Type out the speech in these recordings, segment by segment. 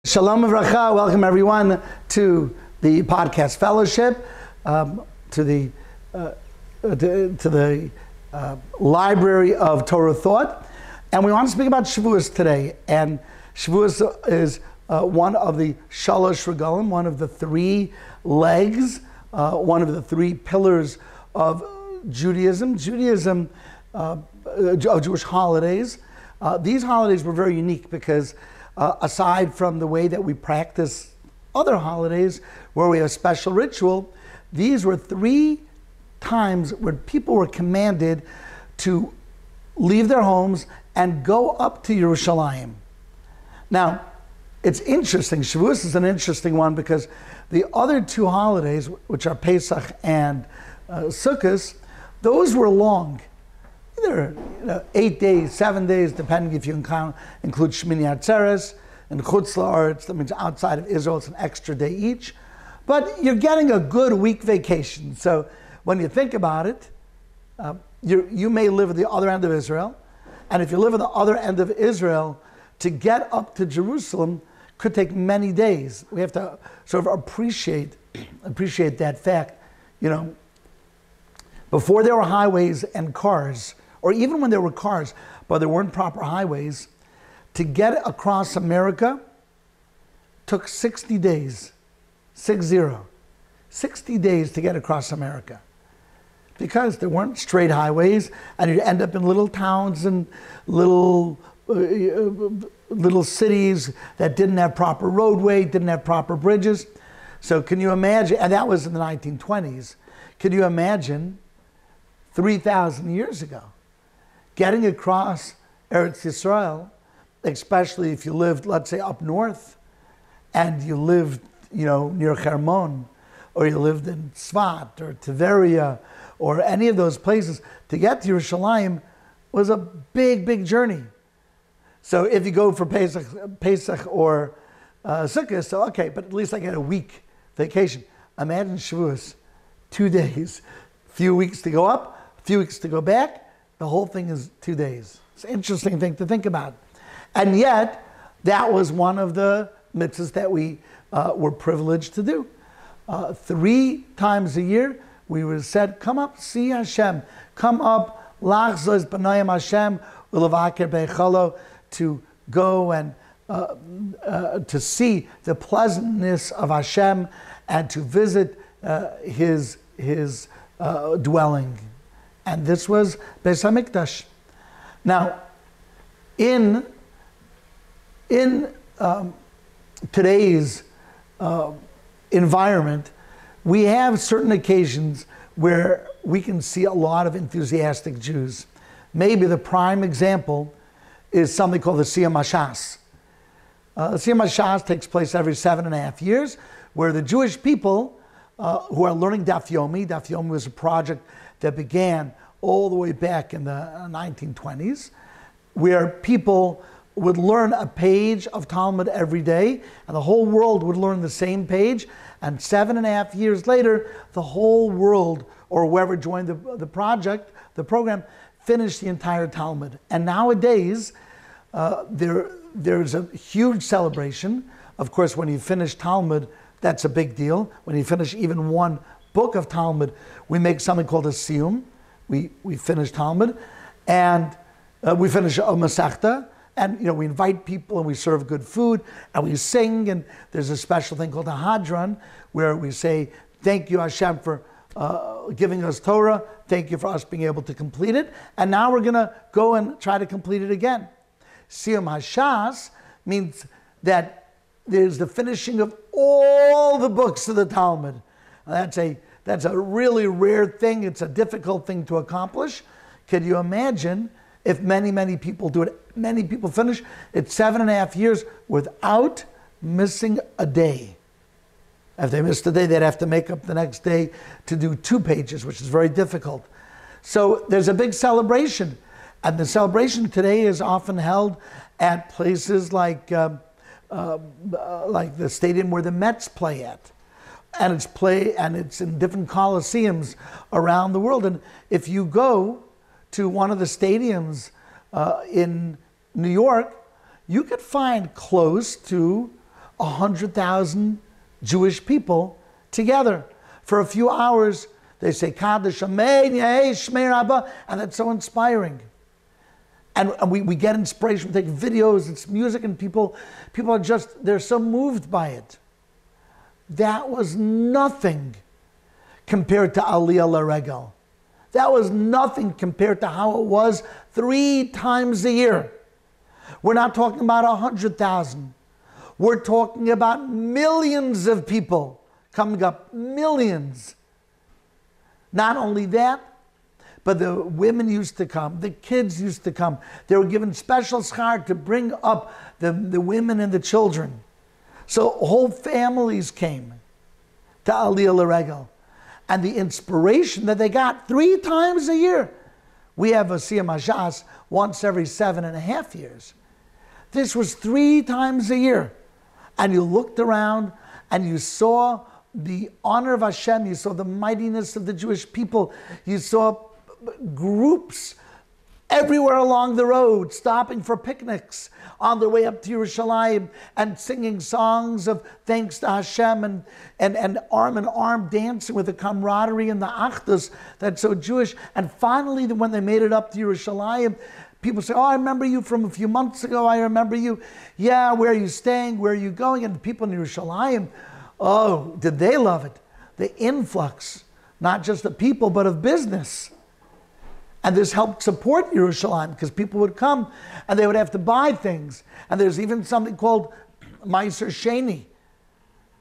Shalom Avracha, welcome everyone to the podcast fellowship, to the library of Torah thought, and we want to speak about Shavuos today. And Shavuos is one of the Shalosh Regalim, one of the three legs, one of the three pillars of Judaism. Of Jewish holidays. These holidays were very unique because aside from the way that we practice other holidays where we have a special ritual, these were three times where people were commanded to leave their homes and go up to Yerushalayim. Now, it's interesting. Shavuos is an interesting one because the other two holidays, which are Pesach and Sukkot, those were long. Either 8 days, 7 days, depending if you include Shmini Atzeres and Chutz La'aretz, that means outside of Israel, it's an extra day each. But you're getting a good week vacation. So when you think about it, you may live at the other end of Israel. And if you live at the other end of Israel, to get up to Jerusalem could take many days. We have to sort of appreciate that fact. You know, before there were highways and cars, or even when there were cars, but there weren't proper highways, to get across America took 60 days, 60 days to get across America. Because there weren't straight highways, and you'd end up in little towns and little cities that didn't have proper roadway, didn't have proper bridges. So can you imagine, and that was in the 1920s, can you imagine 3,000 years ago, getting across Eretz Yisrael, especially if you lived, let's say, up north, and you lived, near Hermon, or you lived in Tzfat, or Tiberia, or any of those places, to get to Yerushalayim was a big, big journey. So if you go for Pesach or Sukkot, so okay, but at least I get a week vacation. Imagine Shavuos, 2 days, few weeks to go up, a few weeks to go back. The whole thing is 2 days. It's an interesting thing to think about. And yet, that was one of the mitzvahs that we were privileged to do. 3 times a year, we were said, come up, see Hashem. Come up, lachzos b'nayim Hashem, u'levaker beichalo, to go and to see the pleasantness of Hashem and to visit his dwelling. And this was Beis HaMikdash. Now, in today's environment, we have certain occasions where we can see a lot of enthusiastic Jews. Maybe the prime example is something called the Siyum HaShas. The Siyum HaShas takes place every 7.5 years, where the Jewish people who are learning Daf Yomi. Daf Yomi was a project that began all the way back in the 1920s, where people would learn a page of Talmud every day, and the whole world would learn the same page, and 7.5 years later, the whole world, or whoever joined the project, the program, finished the entire Talmud. And nowadays, there's a huge celebration. Of course, when you finish Talmud, that's a big deal. When you finish even one book of Talmud, we make something called a Siyum. We finish Talmud, and we finish a Masechta, and we invite people and we serve good food and we sing, and there's a special thing called a Hadran where we say, thank you Hashem for giving us Torah, thank you for us being able to complete it, and now we're going to go and try to complete it again. Siyum HaShas means that there's the finishing of all the books of the Talmud. That's a really rare thing. It's a difficult thing to accomplish. Can you imagine if many people do it? Many people finish it 7.5 years without missing a day. If they missed a day, they'd have to make up the next day to do 2 pages, which is very difficult. So there's a big celebration. And the celebration today is often held at places like the stadium where the Mets play at. And it's in different coliseums around the world. And if you go to one of the stadiums in New York, you could find close to 100,000 Jewish people together. For a few hours, they say, Kaddish, Amen, Yehei Shmei Rabbah, and that's so inspiring. And we get inspiration, we take videos, it's music, and people are just, they're so moved by it. That was nothing compared to Aliyah L'Regel. That was nothing compared to how it was 3 times a year. We're not talking about 100,000. We're talking about millions of people coming up, millions. Not only that, but the women used to come, the kids used to come. They were given special schar to bring up the women and the children. So whole families came to Aliyah L'Regel. And the inspiration that they got 3 times a year. We have a Siyam HaShas once every 7.5 years. This was 3 times a year. And you looked around and you saw the honor of Hashem, you saw the mightiness of the Jewish people, you saw groups everywhere along the road, stopping for picnics on their way up to Yerushalayim and singing songs of thanks to Hashem and arm in arm dancing with the camaraderie and the achdus that's so Jewish. And finally, when they made it up to Yerushalayim, people say, oh, I remember you from a few months ago. I remember you. Yeah, where are you staying? Where are you going? And the people in Yerushalayim, oh, did they love it? The influx, not just of people, but of business. And this helped support Yerushalayim because people would come and they would have to buy things. And there's even something called Meiser Sheni,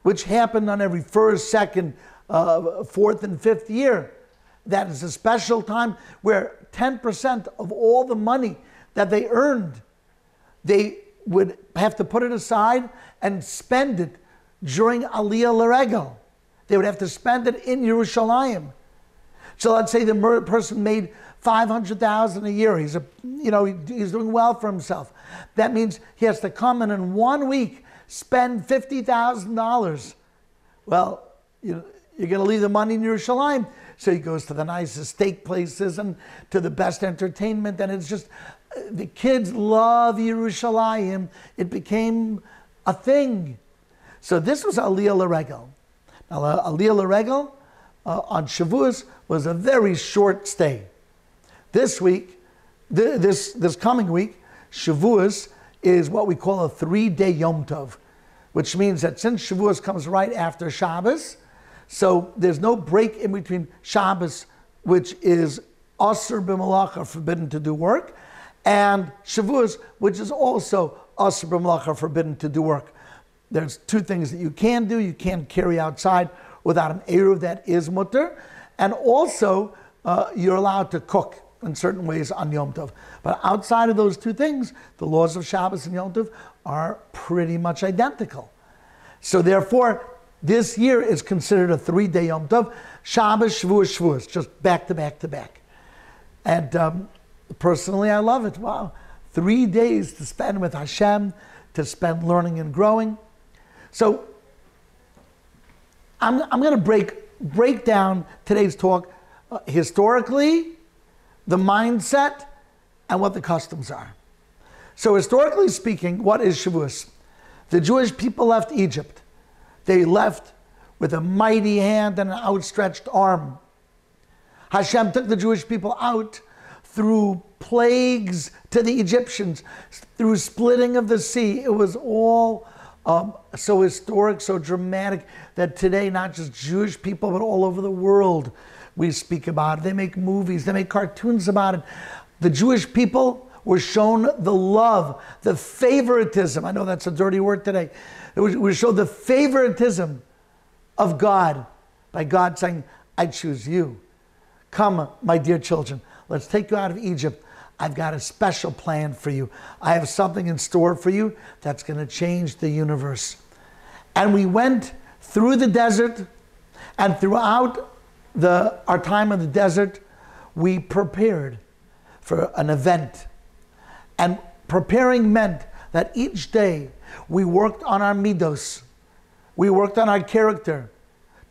which happened on every 1st, 2nd, 4th, and 5th year. That is a special time where 10% of all the money that they earned, they would have to put it aside and spend it during Aliyah L'Regel. They would have to spend it in Yerushalayim. So let's say the person made $500,000 a year. He's doing well for himself. That means he has to come and in 1 week spend $50,000. Well, you're going to leave the money in Yerushalayim. So he goes to the nicest steak places and to the best entertainment. And it's just, the kids love Yerushalayim. It became a thing. So this was Aliyah L'Regel. Now, Aliyah L'Regel on Shavuos was a very short stay. This week, this coming week, Shavuos is what we call a 3-day Yom Tov, which means that since Shavuos comes right after Shabbos, so there's no break in between Shabbos, which is Asr b'Malacha, forbidden to do work, and Shavuos, which is also Asr b'Malacha, forbidden to do work. There's 2 things that you can do. You can't carry outside without an Eruv that is mutter, and also you're allowed to cook in certain ways on Yom Tov. But outside of those 2 things, the laws of Shabbos and Yom Tov are pretty much identical. So therefore, this year is considered a 3-day Yom Tov. Shabbos, Shavuos, Shavuos, just back to back to back. And personally, I love it. Wow. 3 days to spend with Hashem, to spend learning and growing. So I'm going to break down today's talk historically, the mindset, and what the customs are. So historically speaking, what is Shavuos? The Jewish people left Egypt. They left with a mighty hand and an outstretched arm. Hashem took the Jewish people out through plagues to the Egyptians, through splitting of the sea. It was all so historic, so dramatic, that today not just Jewish people, but all over the world we speak about it. They make movies, they make cartoons about it. The Jewish people were shown the love, the favoritism. I know that's a dirty word today. We showed the favoritism of God by God saying, I choose you. Come, my dear children, let's take you out of Egypt. I've got a special plan for you. I have something in store for you that's going to change the universe. And we went through the desert, and throughout our time in the desert, we prepared for an event. And preparing meant that each day we worked on our midos. We worked on our character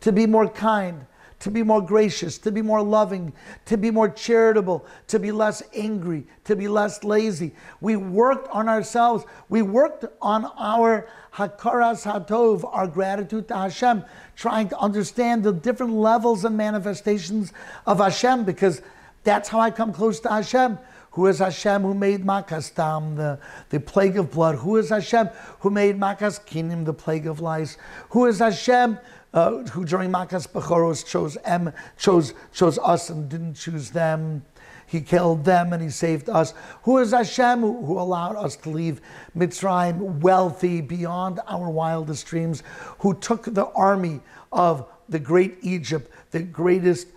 to be more kind, to be more gracious, to be more loving, to be more charitable, to be less angry, to be less lazy. We worked on ourselves. We worked on our hakaras hatov, our gratitude to Hashem, trying to understand the different levels and manifestations of Hashem, because that's how I come close to Hashem. Who is Hashem who made Makas Dam, the plague of blood? Who is Hashem who made Makas Kinim, the plague of lice? Who is Hashem who during Makas Bechoros chose us and didn't choose them? He killed them and he saved us. Who is Hashem who allowed us to leave Mitzrayim wealthy beyond our wildest dreams? Who took the army of the great Egypt, the greatest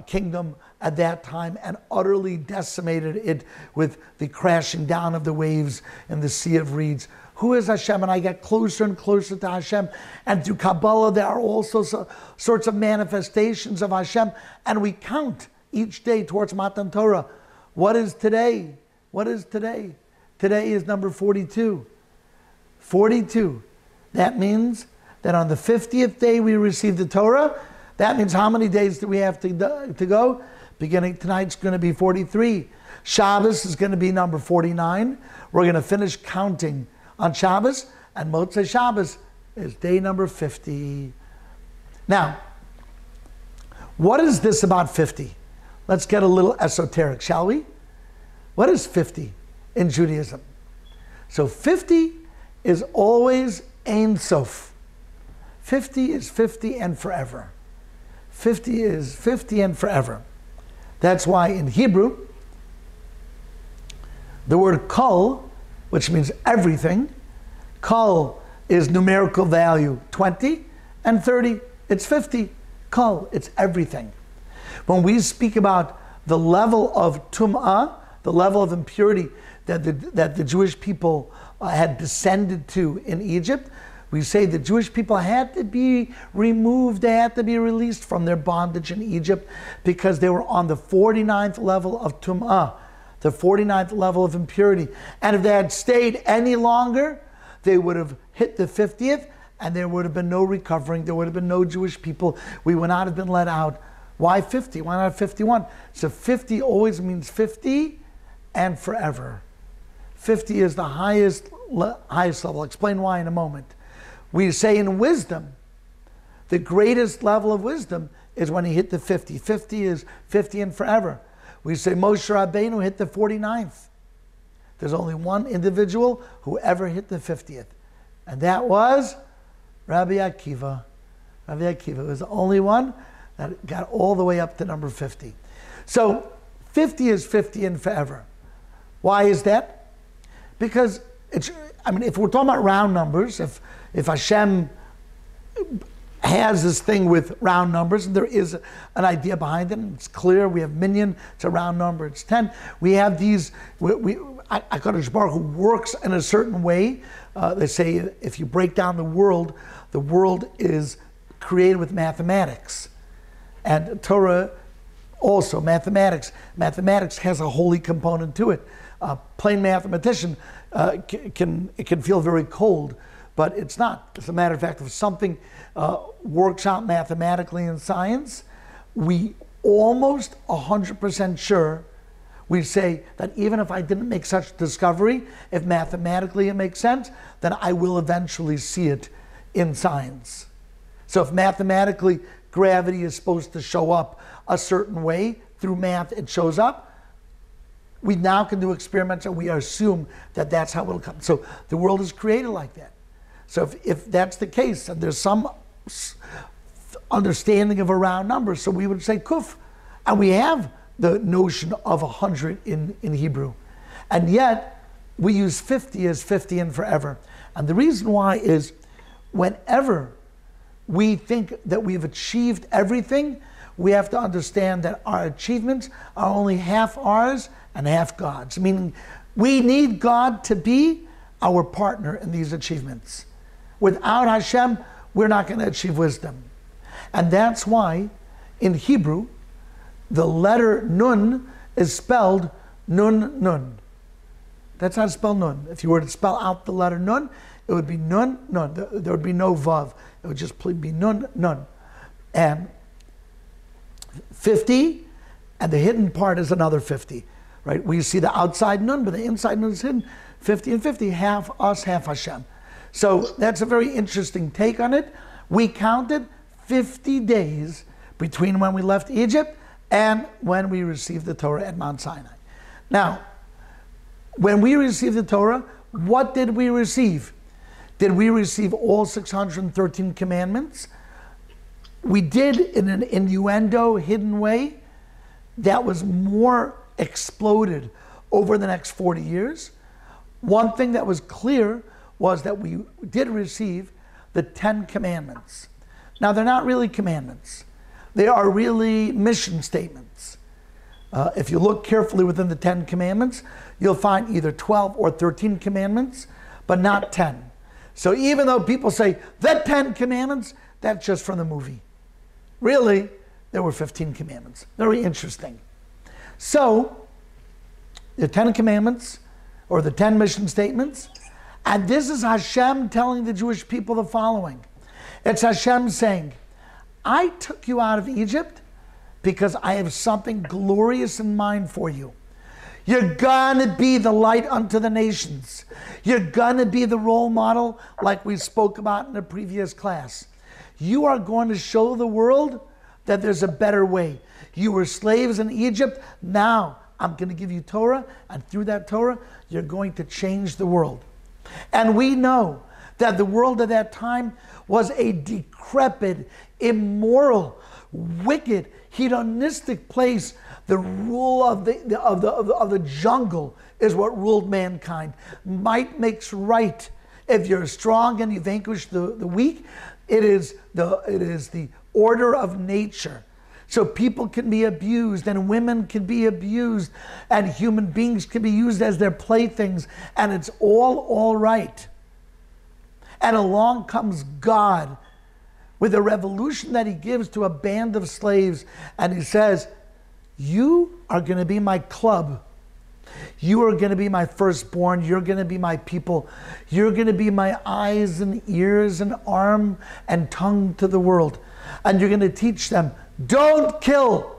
kingdom at that time, and utterly decimated it with the crashing down of the waves in the Sea of Reeds? Who is Hashem? And I get closer and closer to Hashem. And through Kabbalah, there are also sorts of manifestations of Hashem. And we count each day towards Matan Torah. What is today? What is today? Today is number 42. 42. That means that on the 50th day we receive the Torah. That means how many days do we have to go? Beginning tonight's going to be 43. Shabbos is going to be number 49. We're going to finish counting on Shabbos, and Motzei Shabbos is day number 50. Now, what is this about 50? Let's get a little esoteric, shall we? What is 50 in Judaism? So 50 is always Ein Sof. 50 is 50 and forever. 50 is 50 and forever. That's why in Hebrew, the word kol, which means everything, kol is numerical value 20, and 30, it's 50. Kol, it's everything. When we speak about the level of tum'ah, the level of impurity that the Jewish people had descended to in Egypt, we say the Jewish people had to be removed, they had to be released from their bondage in Egypt because they were on the 49th level of tum'ah, the 49th level of impurity. And if they had stayed any longer, they would have hit the 50th and there would have been no recovering, there would have been no Jewish people, we would not have been let out. Why 50? Why not 51? So 50 always means 50 and forever. 50 is the highest level. I'll explain why in a moment. We say in wisdom, the greatest level of wisdom is when he hit the 50. 50 is 50 and forever. We say Moshe Rabbeinu hit the 49th. There's only one individual who ever hit the 50th. And that was Rabbi Akiva. Rabbi Akiva was the only one that got all the way up to number 50. So 50 is 50 and forever. Why is that? Because if we're talking about round numbers, if Hashem has this thing with round numbers, and there is an idea behind it, and it's clear, we have minyan, it's a round number, it's 10. We have these, HaKadosh Baruch Hu works in a certain way. They say if you break down the world is created with mathematics. And Torah also, mathematics. Mathematics has a holy component to it. A plain mathematician can feel very cold, but it's not. As a matter of fact, if something works out mathematically in science, we almost 100% sure, we say that even if I didn't make such discovery, if mathematically it makes sense, then I will eventually see it in science. So if mathematically gravity is supposed to show up a certain way, through math it shows up, we now can do experiments and we assume that that's how it'll come. So the world is created like that. So if that's the case, and there's some understanding of a round number, so we would say kuf. And we have the notion of 100 in Hebrew. And yet, we use 50 as 50 and forever. And the reason why is whenever we think that we've achieved everything, we have to understand that our achievements are only half ours and half God's. Meaning, we need God to be our partner in these achievements. Without Hashem, we're not going to achieve wisdom. And that's why in Hebrew, the letter Nun is spelled Nun Nun. That's how to spell Nun. If you were to spell out the letter Nun, it would be Nun Nun. There would be no Vav. It would just be Nun Nun. And 50, and the hidden part is another 50, right? We see the outside nun, but the inside nun is hidden. 50 and 50, half us, half Hashem. So that's a very interesting take on it. We counted 50 days between when we left Egypt and when we received the Torah at Mount Sinai. Now, when we received the Torah, what did we receive? Did we receive all 613 commandments? We did in an innuendo, hidden way that was more exploded over the next 40 years. One thing that was clear was that we did receive the 10 commandments. Now, they're not really commandments. They are really mission statements. If you look carefully within the 10 commandments, you'll find either 12 or 13 commandments, but not 10. So even though people say, the 10 commandments, that's just from the movie. Really, there were 15 commandments. Very interesting. So, the 10 commandments, or the 10 mission statements, and this is Hashem telling the Jewish people the following. It's Hashem saying, I took you out of Egypt because I have something glorious in mind for you. You're gonna be the light unto the nations. You're gonna be the role model like we spoke about in the previous class. You are going to show the world that there's a better way. You were slaves in Egypt. Now I'm going to give you Torah, and through that Torah, you're going to change the world. And we know that the world at that time was a decrepit, immoral, wicked, hedonistic place. The rule of the jungle is what ruled mankind. Might makes right. If you're strong and you vanquish the weak, it is the order of nature. So people can be abused, and women can be abused, and human beings can be used as their playthings, and it's all right. And along comes God with a revolution that he gives to a band of slaves, and he says, you are going to be my club. You are going to be my firstborn. You're going to be my people. You're going to be my eyes and ears and arm and tongue to the world. And you're going to teach them, don't kill.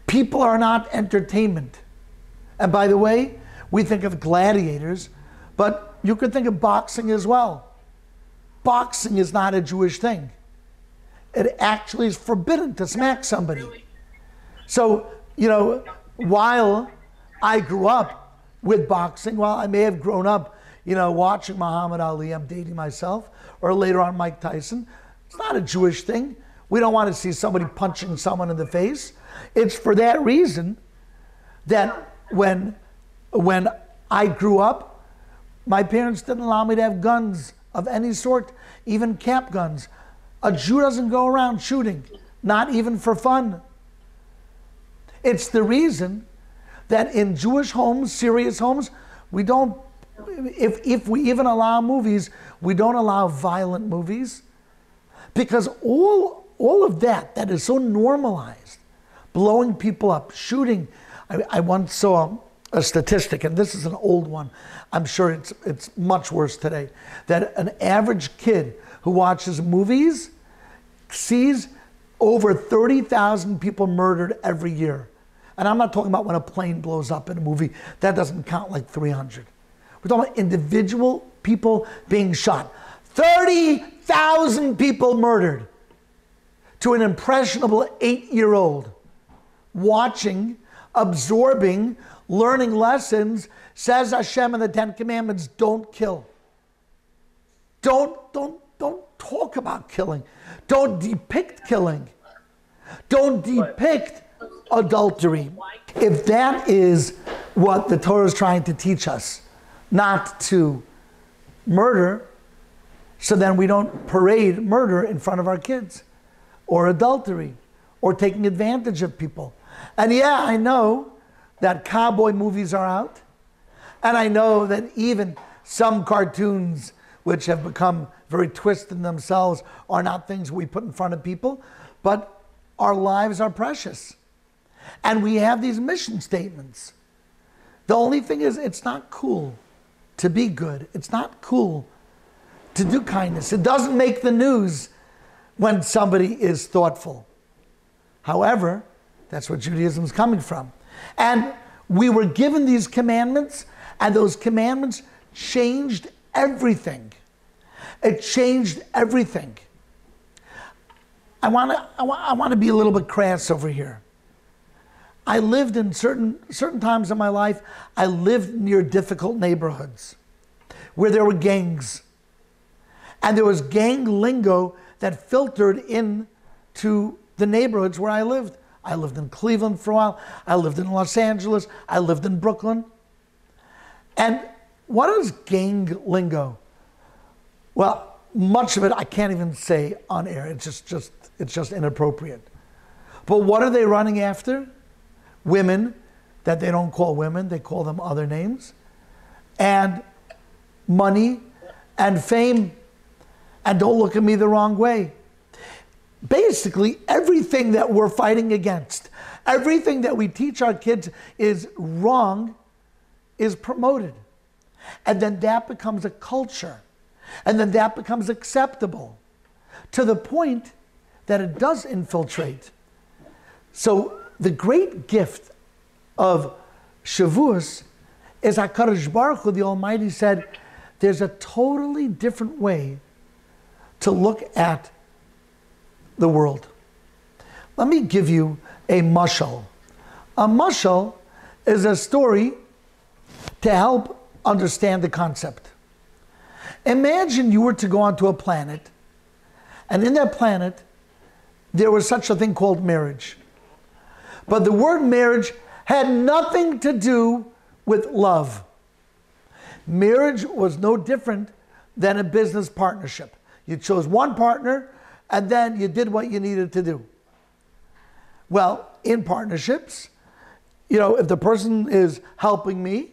People are not entertainment. And by the way, we think of gladiators, but you could think of boxing as well. Boxing is not a Jewish thing. It actually is forbidden to smack somebody. So, you know, while I grew up with boxing, while I may have grown up, you know, watching Muhammad Ali, I'm dating myself, or later on Mike Tyson, it's not a Jewish thing. We don't want to see somebody punching someone in the face. It's for that reason that when I grew up, my parents didn't allow me to have guns of any sort, even cap guns. A Jew doesn't go around shooting, not even for fun. It's the reason that in Jewish homes, serious homes, we don't, if we even allow movies, we don't allow violent movies. Because all of that is so normalized, blowing people up, shooting. I once saw a statistic, and this is an old one. I'm sure it's much worse today, that an average kid who watches movies sees over 30,000 people murdered every year. And I'm not talking about when a plane blows up in a movie. That doesn't count like 300. We're talking about individual people being shot. 30,000 people murdered to an impressionable 8-year-old watching, absorbing, learning lessons. Says Hashem in the 10 Commandments, don't kill. Don't talk about killing. Don't depict killing. Don't depict adultery. If that is what the Torah is trying to teach us, not to murder, so then we don't parade murder in front of our kids, or adultery, or taking advantage of people. And yeah, I know that cowboy movies are out, and I know that even some cartoons which have become very twisted in themselves are not things we put in front of people, but our lives are precious. And we have these mission statements. The only thing is, it's not cool to be good. It's not cool to do kindness. It doesn't make the news when somebody is thoughtful. However, That's where Judaism is coming from. And we were given these commandments, and those commandments changed everything. It changed everything. I want to be a little bit crass over here. I lived in certain times in my life, I lived near difficult neighborhoods where there were gangs. And there was gang lingo that filtered into the neighborhoods where I lived. I lived in Cleveland for a while. I lived in Los Angeles. I lived in Brooklyn. And what is gang lingo? Well, much of it I can't even say on air. It's just inappropriate. But what are they running after? Women that they don't call women. They call them other names. And money and fame. And don't look at me the wrong way. Basically, everything that we're fighting against, everything that we teach our kids is wrong, is promoted. And then that becomes a culture. And then that becomes acceptable to the point that it does infiltrate. So the great gift of Shavuos is HaKadosh Baruch Hu, the Almighty, said, there's a totally different way to look at the world. Let me give you a mashal. A mashal is a story to help understand the concept. Imagine you were to go onto a planet, and in that planet, there was such a thing called marriage. But the word marriage had nothing to do with love. Marriage was no different than a business partnership. You chose one partner, and then you did what you needed to do. Well, in partnerships, if the person is helping me,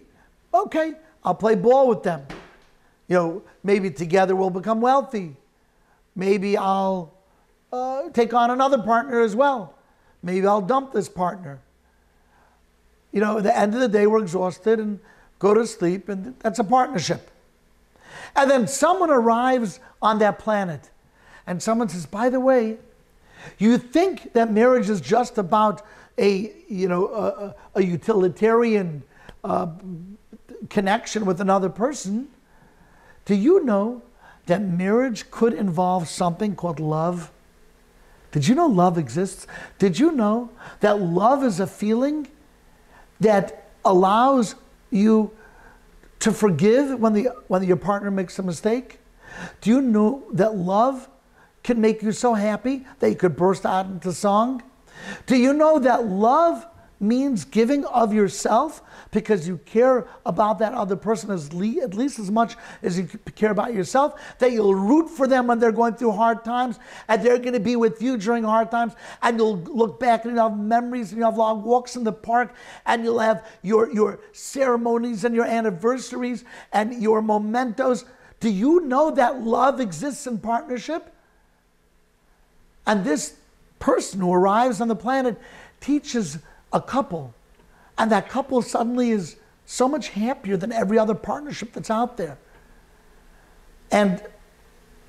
okay, I'll play ball with them. Maybe together we'll become wealthy. Maybe I'll take on another partner as well. Maybe I'll dump this partner. At the end of the day, we're exhausted and go to sleep, and that's a partnership. And then someone arrives on that planet, and someone says, by the way, you think that marriage is just about a utilitarian connection with another person. Do you know that marriage could involve something called love? Did you know love exists? Did you know that love is a feeling that allows you to forgive when your partner makes a mistake? Do you know that love can make you so happy that you could burst out into song? Do you know that love means giving of yourself because you care about that other person at least as much as you care about yourself, that you'll root for them when they're going through hard times, and they're going to be with you during hard times, and you'll look back and you'll have memories, and you'll have long walks in the park, and you'll have your ceremonies and your anniversaries and your mementos. Do you know that love exists in partnership? And this person who arrives on the planet teaches a couple, and that couple suddenly is so much happier than every other partnership that's out there. And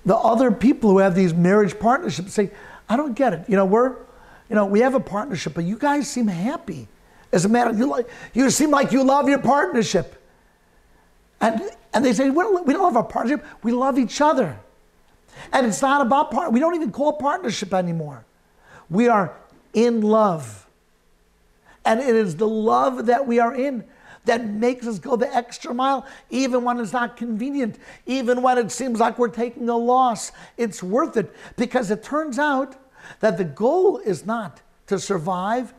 the other people who have these marriage partnerships say, I don't get it. We have a partnership, but you guys seem happy. As a matter, you seem like you love your partnership. And they say, we don't love our partnership, we love each other. And it's not about we don't even call partnership anymore. We are in love. And it is the love that we are in that makes us go the extra mile, even when it's not convenient, even when it seems like we're taking a loss. It's worth it, because it turns out that the goal is not to survive,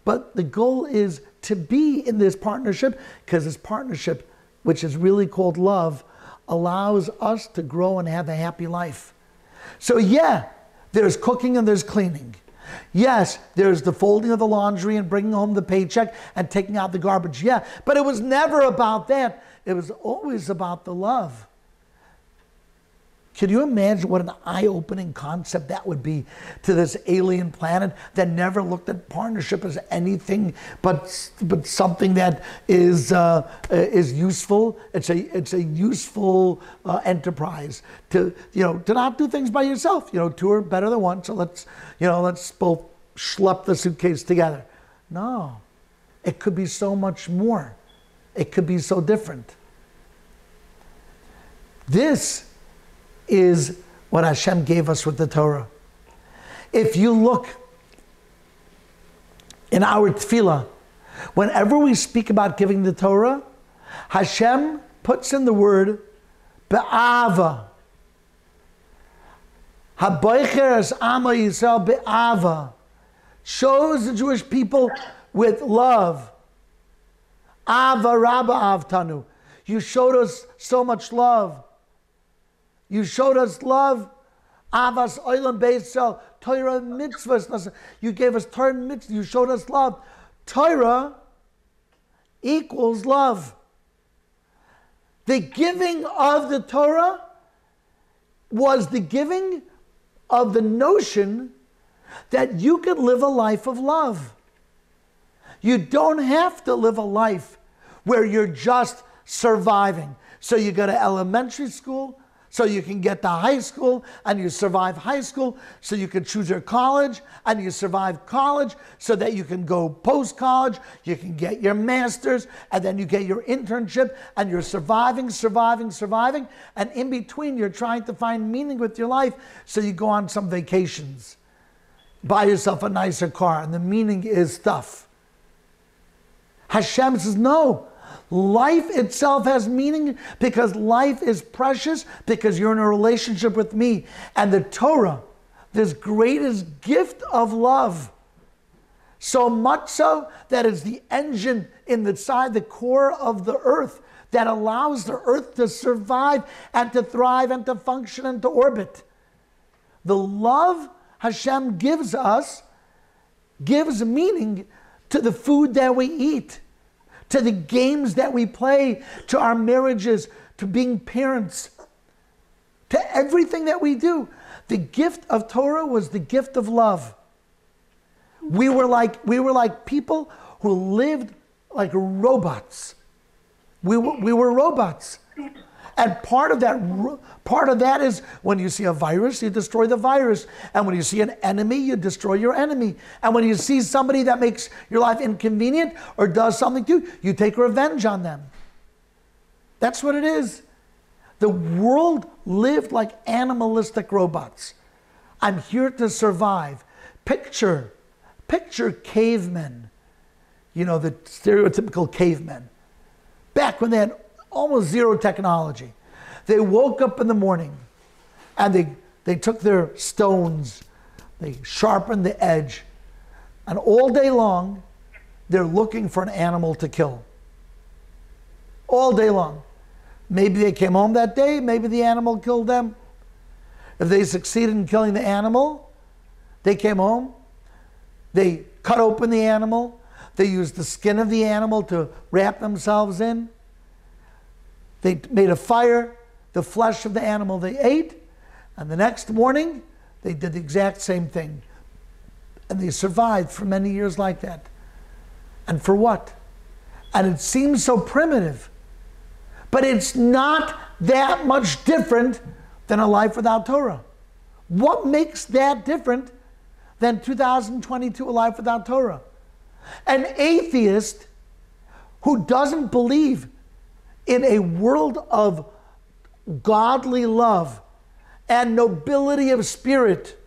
but the goal is to be in this partnership, because this partnership, which is really called love, allows us to grow and have a happy life. So yeah, there's cooking and there's cleaning. Yes, there's the folding of the laundry and bringing home the paycheck and taking out the garbage. Yeah, but it was never about that. It was always about the love. Can you imagine what an eye-opening concept that would be to this alien planet that never looked at partnership as anything but something that is useful? It's a useful enterprise to not do things by yourself. Two are better than one. So let's both schlep the suitcase together. No, it could be so much more. It could be so different. This is what Hashem gave us with the Torah. If you look in our tefillah, whenever we speak about giving the Torah, Hashem puts in the word be'ava. Haboicher es Ama Yisrael be'ava. Shows the Jewish people with love. Ava Rabba Avtanu. You showed us so much love. You showed us love. Avas Olam Beisel. Torah mitzvahs. You gave us Torah mitzvahs. You showed us love. Torah equals love. The giving of the Torah was the giving of the notion that you could live a life of love. You don't have to live a life where you're just surviving. So you go to elementary school, so you can get to high school, and you survive high school, so you can choose your college, and you survive college, so that you can go post-college, you can get your master's, and then you get your internship, and you're surviving, and in between you're trying to find meaning with your life, so you go on some vacations, buy yourself a nicer car, and the meaning is stuff. Hashem says, no. Life itself has meaning because life is precious, because you're in a relationship with me. And the Torah, this greatest gift of love, so much so that it's the engine inside the core of the earth that allows the earth to survive and to thrive and to function and to orbit. The love Hashem gives us gives meaning to the food that we eat, to the games that we play, to our marriages, to being parents, to everything that we do. The gift of Torah was the gift of love. We were like people who lived like robots. We were robots. And part of that is when you see a virus, you destroy the virus. And when you see an enemy, you destroy your enemy. And when you see somebody that makes your life inconvenient or does something to you, you take revenge on them. That's what it is. The world lived like animalistic robots. I'm here to survive. Picture cavemen. You know, the stereotypical cavemen. Back when they had almost zero technology. They woke up in the morning and they took their stones, they sharpened the edge, and all day long they're looking for an animal to kill. All day long. Maybe they came home that day, maybe the animal killed them. If they succeeded in killing the animal, they came home, they cut open the animal, they used the skin of the animal to wrap themselves in. They made a fire, the flesh of the animal they ate, and the next morning they did the exact same thing. And they survived for many years like that. And for what? And it seems so primitive, but it's not that much different than a life without Torah. What makes that different than 2022, a life without Torah? An atheist who doesn't believe in a world of godly love and nobility of spirit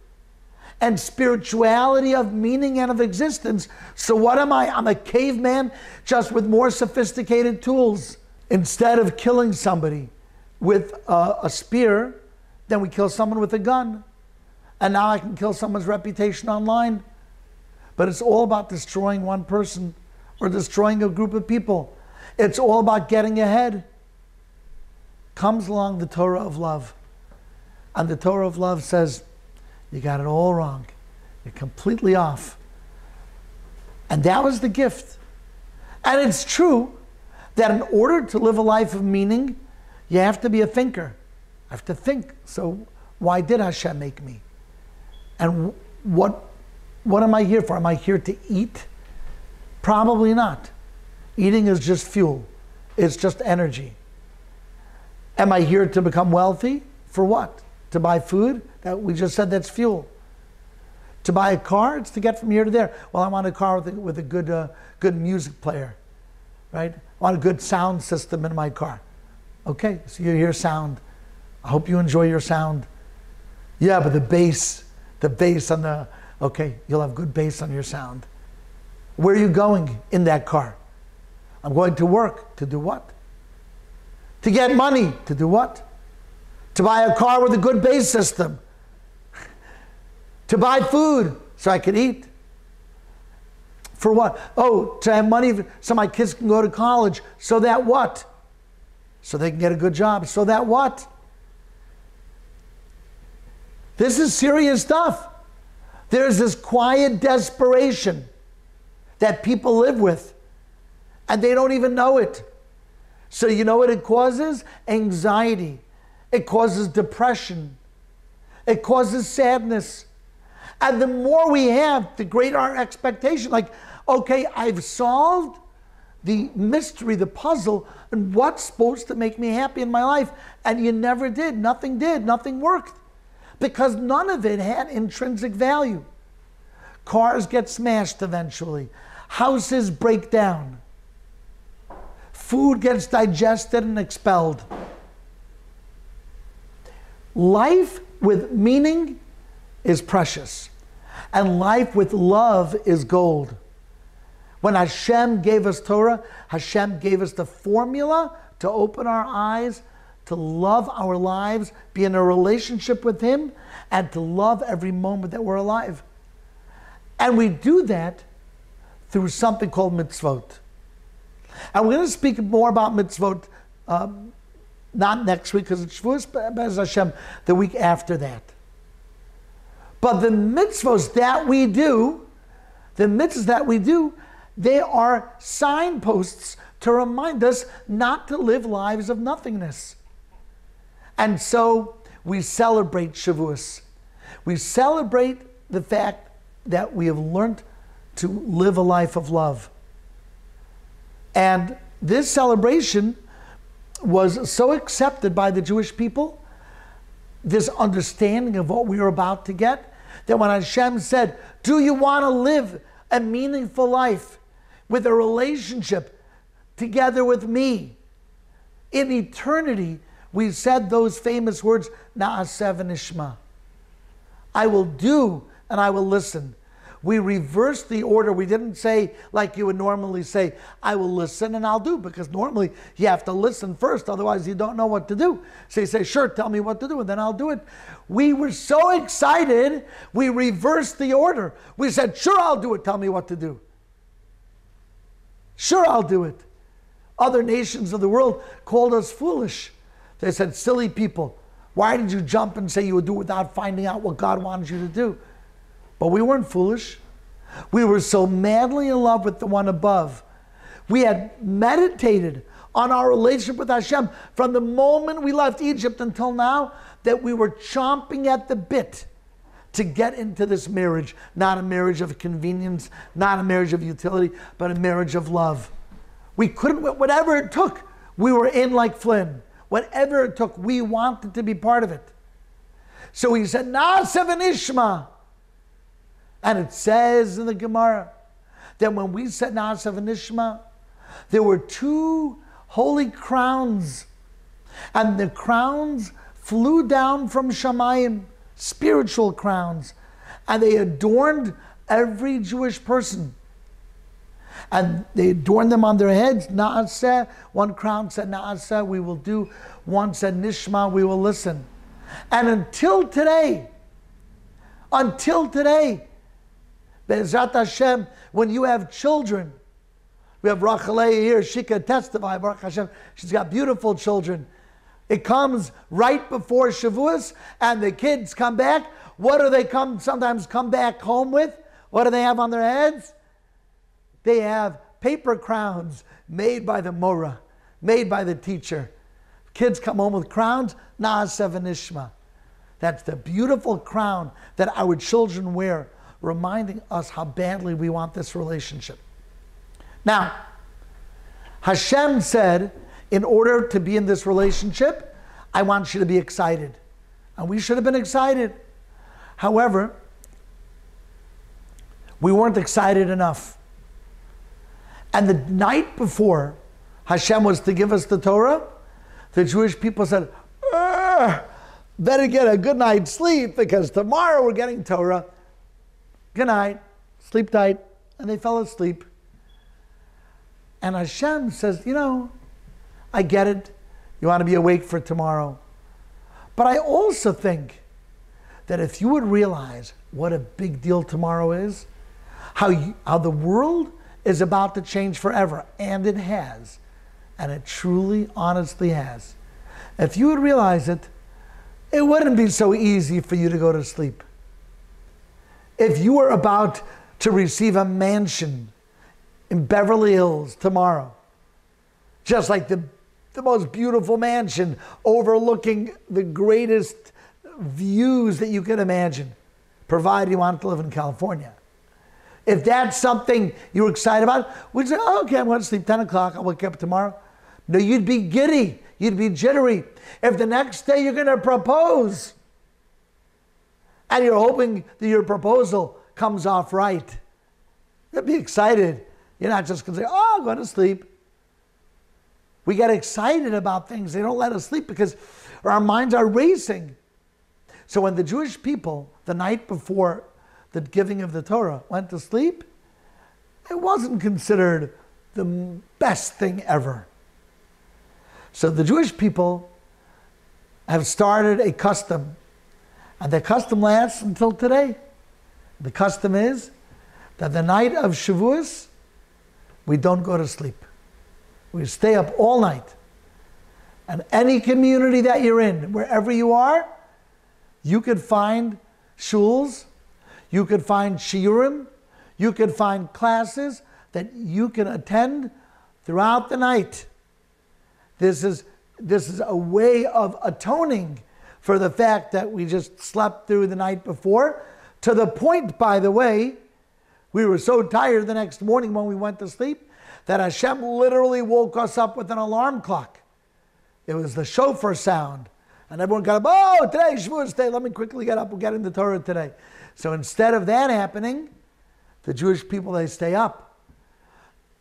and spirituality of meaning and of existence. So what am I? I'm a caveman just with more sophisticated tools. Instead of killing somebody with a spear, then we kill someone with a gun. And now I can kill someone's reputation online. But it's all about destroying one person or destroying a group of people. It's all about getting ahead. Comes along the Torah of love. And the Torah of love says, you got it all wrong. You're completely off. And that was the gift. And it's true that in order to live a life of meaning, you have to be a thinker. I have to think. So why did Hashem make me? And what am I here for? Am I here to eat? Probably not. Eating is just fuel. It's just energy. Am I here to become wealthy? For what? To buy food? That we just said that's fuel. To buy a car, it's to get from here to there. Well, I want a car with a good music player, right? I want a good sound system in my car. Okay, so you hear sound. I hope you enjoy your sound. Yeah, but the bass on the, okay, you'll have good bass on your sound. Where are you going in that car? I'm going to work. To do what? To get money. To do what? To buy a car with a good bass system. To buy food so I can eat. For what? Oh, to have money so my kids can go to college. So that what? So they can get a good job. So that what? This is serious stuff. There's this quiet desperation that people live with, and they don't even know it. So you know what it causes? Anxiety. It causes depression. It causes sadness. And the more we have, the greater our expectation. Like, okay, I've solved the mystery, the puzzle, and what's supposed to make me happy in my life. And you never did. Nothing worked. Because none of it had intrinsic value. Cars get smashed eventually. Houses break down. Food gets digested and expelled. Life with meaning is precious. And life with love is gold. When Hashem gave us Torah, Hashem gave us the formula to open our eyes, to love our lives, be in a relationship with Him, and to love every moment that we're alive. And we do that through something called mitzvot. And we're going to speak more about mitzvot, not next week because it's Shavuos, but Be'ez Hashem, the week after that. But the mitzvahs that we do, they are signposts to remind us not to live lives of nothingness. And so we celebrate Shavuos. We celebrate the fact that we have learned to live a life of love. And this celebration was so accepted by the Jewish people, this understanding of what we were about to get, that when Hashem said, do you want to live a meaningful life with a relationship together with me in eternity? We said those famous words, Na'aseh v'nishma. I will do and I will listen. We reversed the order. We didn't say like you would normally say, I will listen and I'll do, because normally you have to listen first, otherwise you don't know what to do. So you say, sure, tell me what to do, and then I'll do it. We were so excited, we reversed the order. We said, sure, I'll do it, tell me what to do. Sure, I'll do it. Other nations of the world called us foolish. They said, silly people, why did you jump and say you would do it without finding out what God wanted you to do? But we weren't foolish. We were so madly in love with the one above. We had meditated on our relationship with Hashem from the moment we left Egypt until now, that we were chomping at the bit to get into this marriage. Not a marriage of convenience, not a marriage of utility, but a marriage of love. We couldn't, whatever it took, we were in like Flynn. Whatever it took, we wanted to be part of it. So he said, Na'aseh v'nishma. And it says in the Gemara that when we said Na'aseh v'nishma, there were two holy crowns. And the crowns flew down from Shamayim, spiritual crowns. And they adorned every Jewish person. And they adorned them on their heads. Na'aseh, one crown said Na'aseh, we will do. One said Nishma, we will listen. And until today, Be'ezrat Hashem, when you have children, we have Rachelei here, she can testify, Baruch Hashem, she's got beautiful children. It comes right before Shavuos, and the kids come back. What do they sometimes come back home with? What do they have on their heads? They have paper crowns made by the Morah, made by the teacher. Kids come home with crowns, Na'aseh v'nishma. That's the beautiful crown that our children wear, reminding us how badly we want this relationship. Now, Hashem said, in order to be in this relationship, I want you to be excited. And we should have been excited. However, We weren't excited enough. And the night before Hashem was to give us the Torah, the Jewish people said, better get a good night's sleep because tomorrow we're getting Torah. Good night, sleep tight. And they fell asleep. And Hashem says, I get it. You want to be awake for tomorrow. But I also think that if you would realize what a big deal tomorrow is, how the world is about to change forever, and it has, and it truly, honestly has. If you would realize it, it wouldn't be so easy for you to go to sleep. If you were about to receive a mansion in Beverly Hills tomorrow, just like the most beautiful mansion overlooking the greatest views that you could imagine, provided you want to live in California. If that's something you're excited about, we'd say, okay, I'm going to sleep 10 o'clock, I'll wake up tomorrow. No, you'd be giddy, you'd be jittery. If the next day you're going to propose, and you're hoping that your proposal comes off right, you'd be excited. You're not just going to say, I'm going to sleep. We get excited about things. They don't let us sleep because our minds are racing. So when the Jewish people, the night before the giving of the Torah, went to sleep, it wasn't considered the best thing ever. So the Jewish people have started a custom, and the custom lasts until today. The custom is that the night of Shavuos, we don't go to sleep. We stay up all night. And any community that you're in, wherever you are, you could find shuls, you could find shiurim, you could find classes that you can attend throughout the night. This is a way of atoning for the fact that we just slept through the night before, to the point, by the way, we were so tired the next morning when we went to sleep that Hashem literally woke us up with an alarm clock. It was the shofar sound. And everyone got up, today's Shavuos Day, let me quickly get up, we'll get into Torah today. So instead of that happening, the Jewish people, they stay up.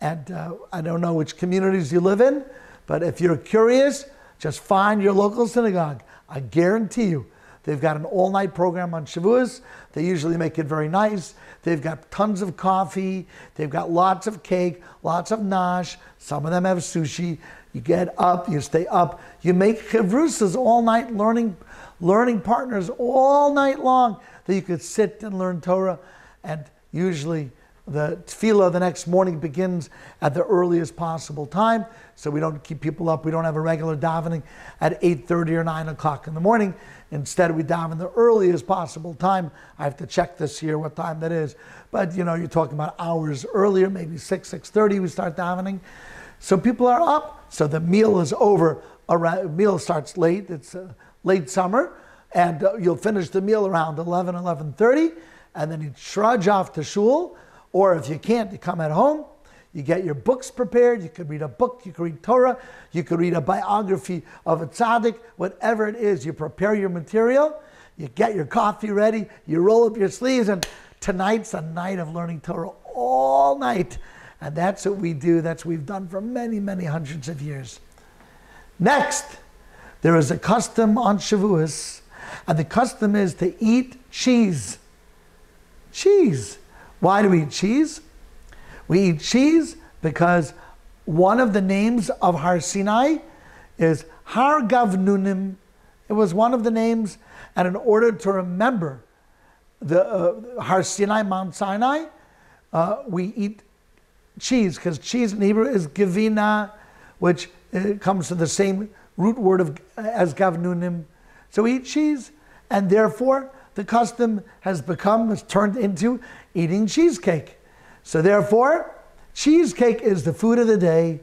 And I don't know which communities you live in, but if you're curious, just find your local synagogue. I guarantee you, they've got an all-night program on Shavuos. They usually make it very nice. They've got tons of coffee. They've got lots of cake, lots of nash. Some of them have sushi. You get up, you stay up. You make chevrusas all night, learning partners all night long that you could sit and learn Torah. And usually the tefillah the next morning begins at the earliest possible time, so we don't keep people up. We don't have a regular davening at 8:30 or 9 o'clock in the morning. Instead, we daven the earliest possible time. I have to check this year what time that is. But, you're talking about hours earlier, maybe 6:30 we start davening. So people are up. So the meal is over. Meal starts late. It's late summer. And you'll finish the meal around 11:30. And then you trudge off to shul. Or if you can't, you come at home. You get your books prepared. You could read a book. You could read Torah. You could read a biography of a tzaddik. Whatever it is, you prepare your material. You get your coffee ready. You roll up your sleeves. And tonight's a night of learning Torah all night. And that's what we do. That's what we've done for many, many hundreds of years. Next, there is a custom on Shavuos. And the custom is to eat cheese. Cheese. Why do we eat cheese? We eat cheese because one of the names of Har Sinai is Har Gavnunim. It was one of the names, and in order to remember the Har Sinai, Mount Sinai, we eat cheese, because cheese in Hebrew is gevina, which comes from the same root word as Gavnunim. So we eat cheese, and therefore the custom has turned into eating cheesecake. So therefore, cheesecake is the food of the day.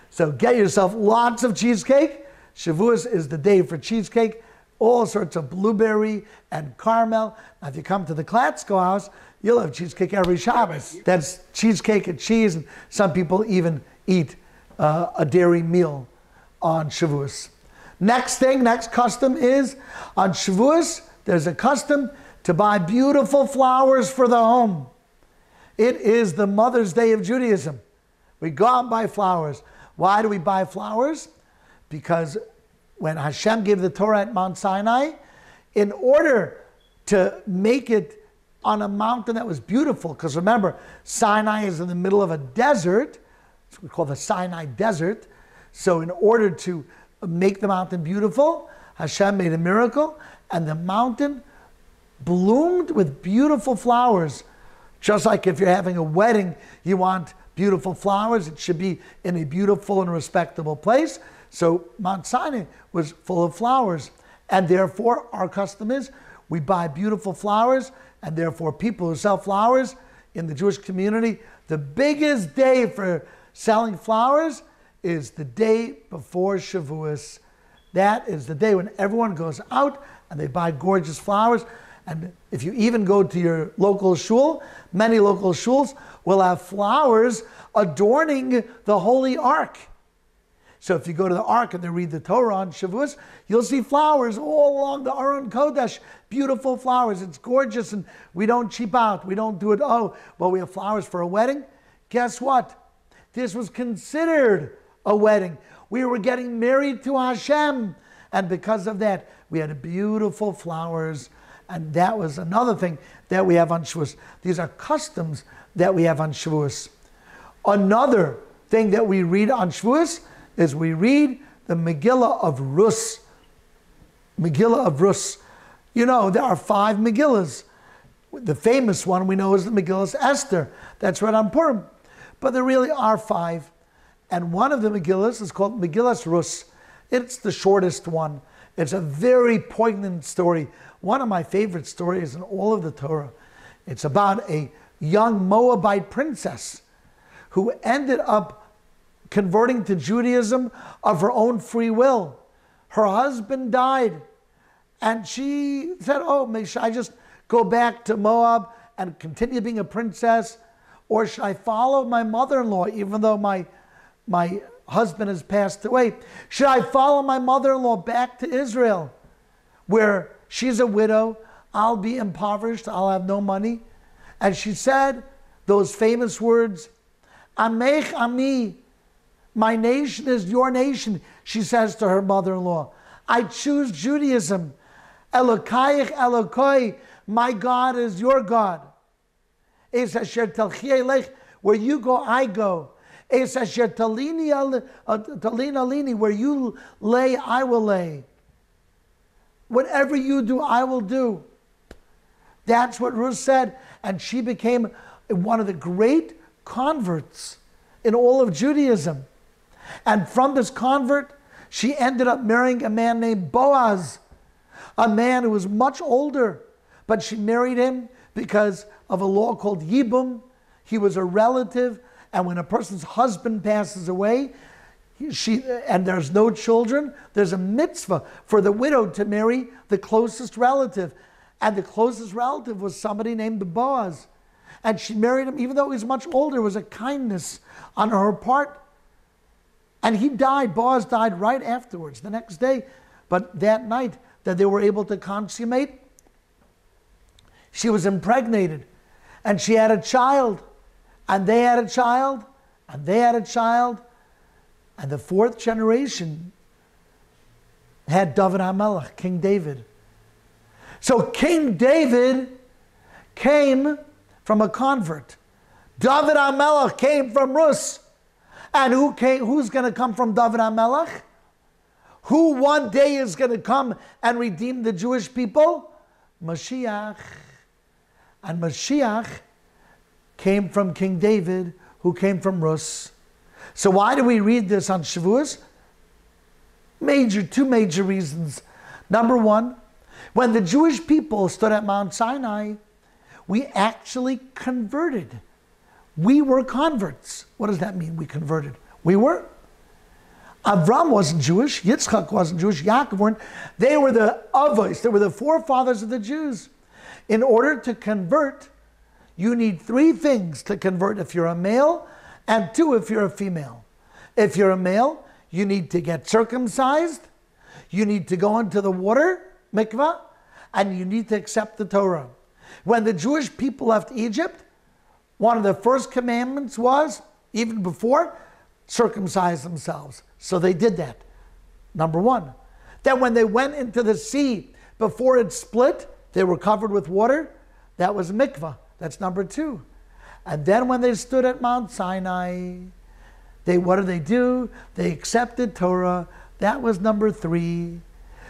So get yourself lots of cheesecake. Shavuos is the day for cheesecake. All sorts of blueberry and caramel. Now, if you come to the Klatsko house, you'll have cheesecake every Shabbos. That's cheesecake and cheese. And some people even eat a dairy meal on Shavuos. Next custom is on Shavuos, there's a custom to buy beautiful flowers for the home. It is the Mother's Day of Judaism. We go out and buy flowers. Why do we buy flowers? Because when Hashem gave the Torah at Mount Sinai, in order to make it on a mountain that was beautiful, because remember, Sinai is in the middle of a desert, it's what we call the Sinai Desert. So in order to make the mountain beautiful, Hashem made a miracle, and the mountain bloomed with beautiful flowers. Just like if you're having a wedding, you want beautiful flowers, it should be in a beautiful and respectable place. So Mount Sinai was full of flowers. And therefore, our custom is we buy beautiful flowers, and therefore people who sell flowers in the Jewish community, the biggest day for selling flowers is the day before Shavuos. That is the day when everyone goes out and they buy gorgeous flowers. And if you even go to your local shul, many local shuls will have flowers adorning the Holy Ark. So if you go to the Ark and they read the Torah on Shavuos, you'll see flowers all along the Aron Kodesh. Beautiful flowers. It's gorgeous, and we don't cheap out. We don't do it, oh, well, we have flowers for a wedding. Guess what? This was considered a wedding. We were getting married to Hashem. And because of that, we had beautiful flowers. And that was another thing that we have on Shavuos. These are customs that we have on Shavuos. Another thing that we read on Shavuos is we read the Megillah of Rus. Megillah of Rus. You know, there are 5 Megillahs. The famous one we know is the Megillah Esther. That's read on Purim. But there really are 5. And one of the Megillahs is called Megillah Rus. It's the shortest one. It's a very poignant story. One of my favorite stories in all of the Torah. It's about a young Moabite princess who ended up converting to Judaism of her own free will. Her husband died, and she said, oh, should I just go back to Moab and continue being a princess, or should I follow my mother-in-law even though my husband has passed away? Should I follow my mother-in-law back to Israel, where she's a widow, I'll be impoverished, I'll have no money? And she said those famous words, Amech Ami, my nation is your nation, she says to her mother-in-law. I choose Judaism. Elokayich Elokoi, my God is your God. Es asher telchi elech, where you go, I go. Es asher talini alini, where you lay, I will lay. Whatever you do, I will do. That's what Ruth said, and she became one of the great converts in all of Judaism. And from this convert, she ended up marrying a man named Boaz, a man who was much older, but she married him because of a law called Yibum. He was a relative, and when a person's husband passes away, and there's no children, there's a mitzvah for the widow to marry the closest relative. And the closest relative was somebody named Boaz. And she married him, even though he was much older. It was a kindness on her part. And he died. Boaz died right afterwards, the next day. But that night that they were able to consummate, she was impregnated. And she had a child. And they had a child. And they had a child. And the 4th generation had David HaMelech, King David. So King David came from a convert. David HaMelech came from Rus. And who's going to come from David HaMelech? Who one day is going to come and redeem the Jewish people? Mashiach. And Mashiach came from King David, who came from Rus. So why do we read this on Shavuos? Two major reasons. Number one, when the Jewish people stood at Mount Sinai, we actually converted. We were converts. What does that mean, we converted? We were. Avram wasn't Jewish. Yitzchak wasn't Jewish. Yaakov weren't. They were the Avos. They were the forefathers of the Jews. In order to convert, you need 3 things to convert if you're a male, and 2 if you're a female. If you're a male, you need to get circumcised, you need to go into the water, mikvah, and you need to accept the Torah. When the Jewish people left Egypt, one of the first commandments was, even before, circumcise themselves. So they did that, number one. Then when they went into the sea, before it split, they were covered with water. That was mikvah. That's number two. And then when they stood at Mount Sinai, what did they do? They accepted Torah. That was number three.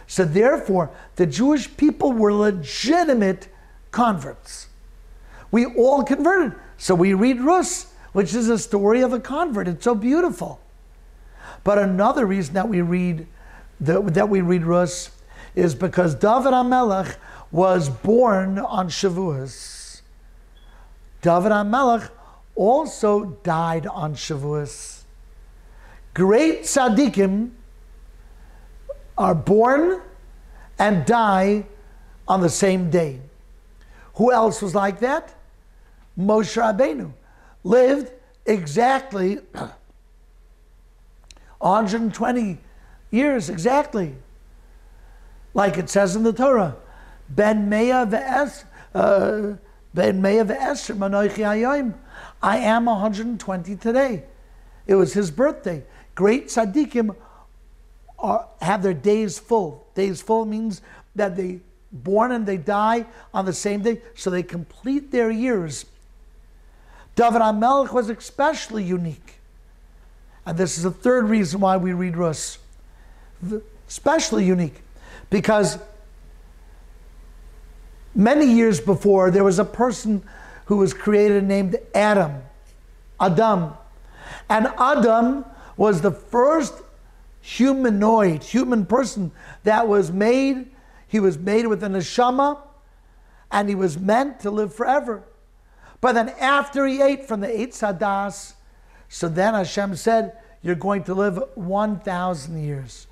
So therefore, the Jewish people were legitimate converts. We all converted. So we read Rus, which is a story of a convert. It's so beautiful. But another reason that we read Rus is because David HaMelech was born on Shavuos. David HaMelech also died on Shavuos. Great tzaddikim are born and die on the same day. Who else was like that? Moshe Rabbeinu lived exactly 120 years, exactly. Like it says in the Torah, Ben Meah ve'esher manoichi hayom. I am 120 today. It was his birthday. Great tzaddikim have their days full. Days full means that they born and they die on the same day, so they complete their years. David HaMelech was especially unique. And this is the third reason why we read Rus. Especially unique. Because many years before, there was a person who was created named Adam. And Adam was the first human person that was made. He was made with a neshama, and he was meant to live forever. But then after he ate from the Eitz Hadas, so then Hashem said, you're going to live 1,000 years.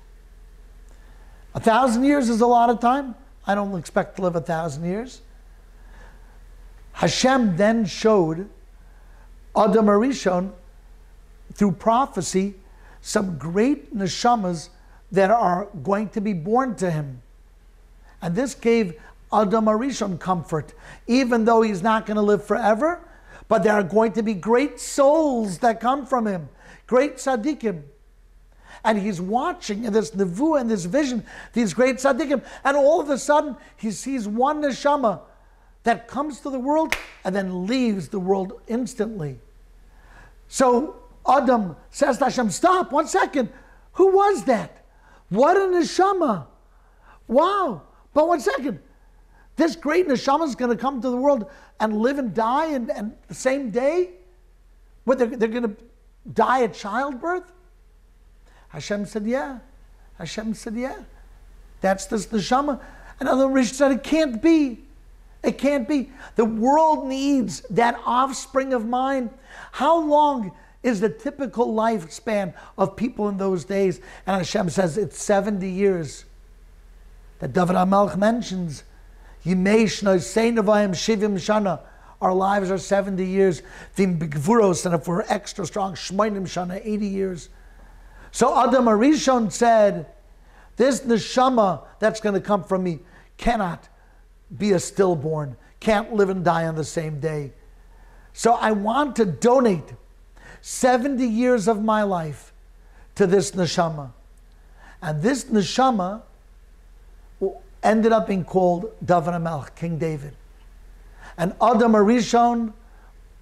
1,000 years is a lot of time. I don't expect to live 1,000 years. Hashem then showed Adam HaRishon, through prophecy, some great neshamas that are going to be born to him. And this gave Adam HaRishon comfort, even though he's not going to live forever, but there are going to be great souls that come from him, great tzaddikim. And he's watching in this nevuah, in this vision, these great tzaddikim, and all of a sudden he sees one neshama that comes to the world and then leaves the world instantly. So Adam says to Hashem, stop, 1 second. Who was that? What a neshama. Wow. But 1 second. This great neshama is going to come to the world and live and die and the same day? What, they're going to die at childbirth? Hashem said, yeah. Hashem said, yeah. That's this neshama. And Adam HaRishon said, it can't be. It can't be. The world needs that offspring of mine. How long is the typical lifespan of people in those days? And Hashem says it's 70 years. That David HaMelech mentions. Yimei shnosei nevayim shivim shana. Our lives are 70 years. Vim b'gvuros, and if we're extra strong, shmoinim shana, 80 years. So Adam HaRishon said, this neshama that's going to come from me cannot be a stillborn, can't live and die on the same day. So I want to donate 70 years of my life to this neshama. And this neshama ended up being called David HaMelech, King David. And Adam HaRishon,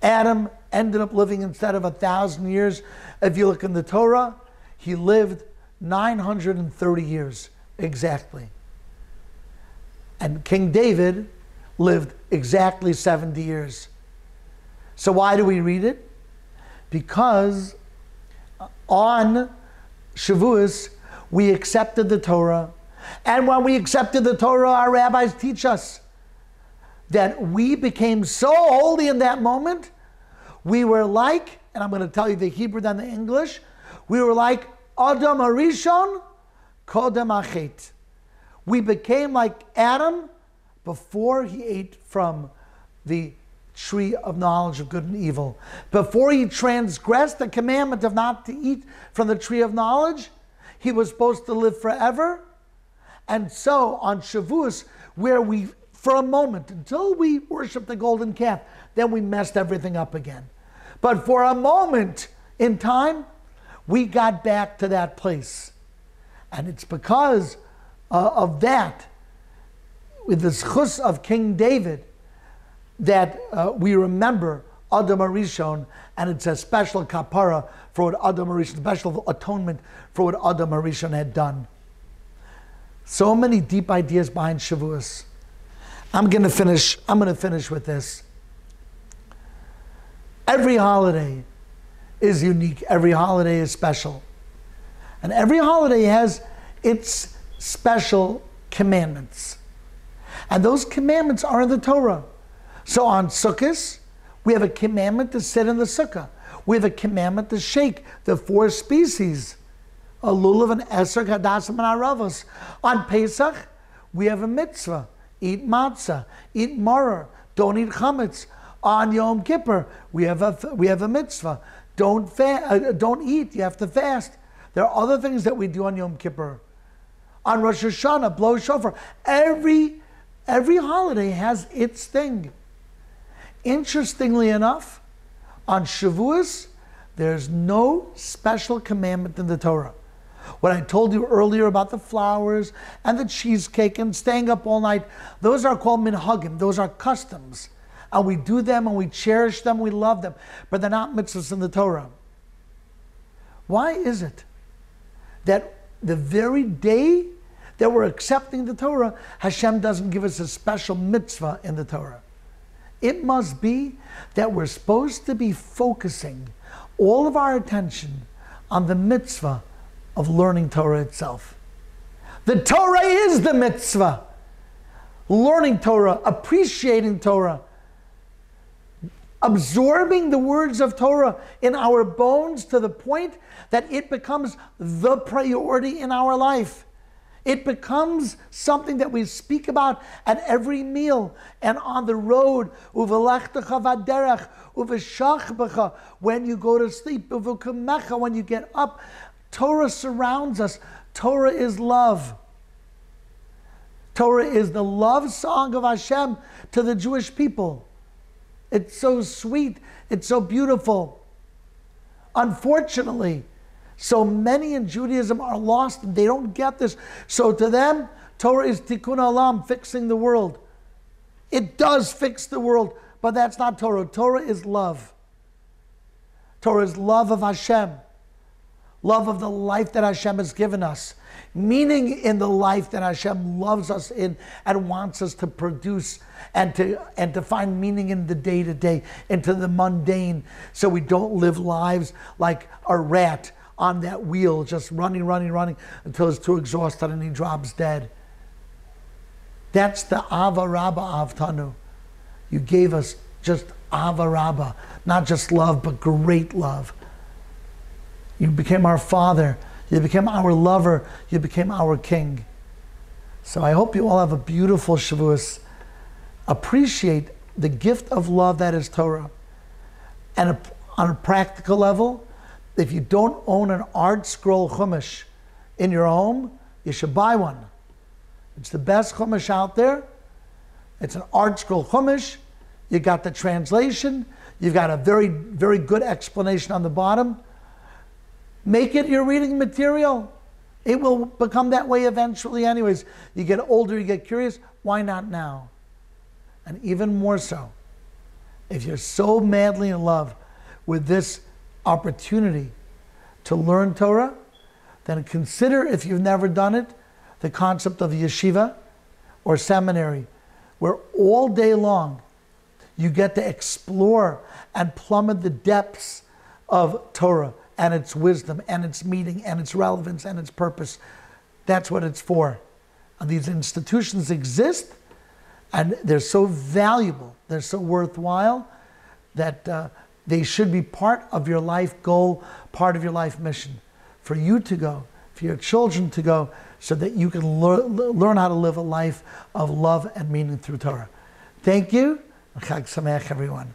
Adam, ended up living, instead of 1,000 years, if you look in the Torah, he lived 930 years exactly. And King David lived exactly 70 years. So why do we read it? Because on Shavuos, we accepted the Torah. And when we accepted the Torah, our rabbis teach us that we became so holy in that moment, we were like, and I'm going to tell you the Hebrew than the English, we were like Adam HaRishon Kodem Achet. We became like Adam before he ate from the tree of knowledge of good and evil. Before he transgressed the commandment of not to eat from the tree of knowledge, he was supposed to live forever. And so on Shavuos, where we for a moment, until we worshiped the golden calf. Then we messed everything up again. But for a moment in time, we got back to that place. And it's because of that, with the zchus of King David, that we remember Adam Arishon, and it's a special kapara for what Adam Arishon, special atonement for what Adam Arishon had done. So many deep ideas behind Shavuos. I'm going to finish with this. Every holiday is unique. Every holiday is special. And every holiday has its special commandments. And those commandments are in the Torah. So on Sukkot, we have a commandment to sit in the sukkah. We have a commandment to shake the 4 species. A lulav, an eser, hadassim, and aravos. On Pesach, we have a mitzvah. Eat matzah, eat maror, don't eat chametz. On Yom Kippur, we have a mitzvah. Don't eat, you have to fast. There are other things that we do on Yom Kippur. On Rosh Hashanah, blow shofar. Every holiday has its thing. Interestingly enough, on Shavuos, there's no special commandment in the Torah. What I told you earlier about the flowers and the cheesecake and staying up all night, those are called minhagim. Those are customs. And we do them and we cherish them, we love them. But they're not mitzvahs in the Torah. Why is it that the very day that we're accepting the Torah, Hashem doesn't give us a special mitzvah in the Torah? It must be that we're supposed to be focusing all of our attention on the mitzvah of learning Torah itself. The Torah is the mitzvah. Learning Torah, appreciating Torah, absorbing the words of Torah in our bones to the point that it becomes the priority in our life. It becomes something that we speak about at every meal and on the road. When you go to sleep, when you get up. Torah surrounds us. Torah is love. Torah is the love song of Hashem to the Jewish people. It's so sweet. It's so beautiful. Unfortunately, so many in Judaism are lost and they don't get this. So to them, Torah is tikkun olam, fixing the world. It does fix the world, but that's not Torah. Torah is love. Torah is love of Hashem. Love of the life that Hashem has given us. Meaning in the life that Hashem loves us in and wants us to produce and to find meaning in the day-to-day, into the mundane, so we don't live lives like a rat on that wheel, just running until it's too exhausted and he drops dead. That's the Ava Rabba Avtanu. You gave us just Ava Rabba, not just love, but great love. You became our Father. You became our lover. You became our King. So I hope you all have a beautiful Shavuos. Appreciate the gift of love that is Torah. And on a practical level, if you don't own an art scroll chumash in your home, you should buy one. It's the best chumash out there. It's an art scroll chumash. You got the translation. You've got a very, very good explanation on the bottom. Make it your reading material. It will become that way eventually anyways. You get older, you get curious. Why not now? And even more so, if you're so madly in love with this opportunity to learn Torah, then consider, if you've never done it, the concept of yeshiva or seminary, where all day long you get to explore and plummet the depths of Torah and its wisdom and its meaning and its relevance and its purpose. That's what it's for. And these institutions exist, and they're so valuable, they're so worthwhile, that they should be part of your life goal, part of your life mission. For you to go, for your children to go, so that you can learn how to live a life of love and meaning through Torah. Thank you. Chag Sameach, everyone.